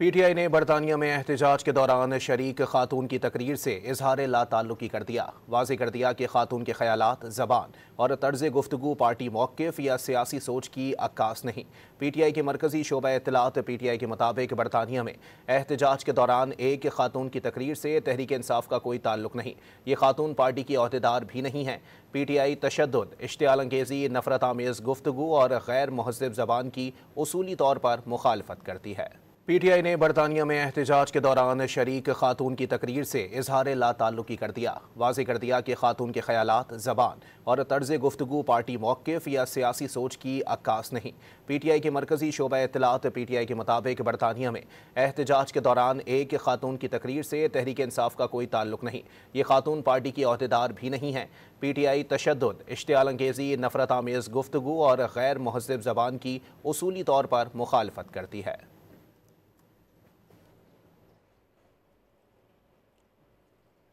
PTI ने बरतानिया में एहतजाज के दौरान शरीक खातून की तकरीर से इजहार लाताल्लुकी कर दिया। वाज़ेह कर दिया कि खातून के ख्यालात, ज़बान और तर्ज गुफ्तगू पार्टी मौक़िफ़ या सियासी सोच की अक्कास नहीं। पीटीआई के मरकज़ी शोबा इत्तलात पीटीआई के मुताबिक बरतानिया में एहतजाज के दौरान एक खातून की तकरीर से तहरीक इंसाफ का कोई ताल्लुक नहीं। ये खातून पार्टी की अहदेदार भी नहीं है। पीटीआई तशद्दुद, इश्तियाल अंगेज़ी, नफ़रत आमेज़ गुफ्तगू और गैर महज़्ज़ब ज़बान की उसूली तौर पर मुखालफत करती है। पीटीआई ने बरतानिया में एहतजाज के दौरान शरीक खातून की तकरीर से इजहार लाताल्लुकी कर दिया। वाज़ेह कर दिया कि खातून के ख्यालात, ज़बान और तर्ज गुफ्तगू पार्टी मौक़िफ़ या सियासी सोच की अक्कास नहीं। पीटीआई के मरकज़ी शोबा इत्तलात पीटीआई के मुताबिक बरतानिया में एहतजाज के दौरान एक खातून की तकरीर से तहरीक इंसाफ का कोई ताल्लुक नहीं। ये खातून पार्टी की अहदेदार भी नहीं है। पीटीआई तशद्दुद, इश्तियाल अंगेज़ी, नफ़रत आमेज़ गुफ्तगू और गैर महज़्ज़ब ज़बान की उसूली तौर पर मुखालफत करती है।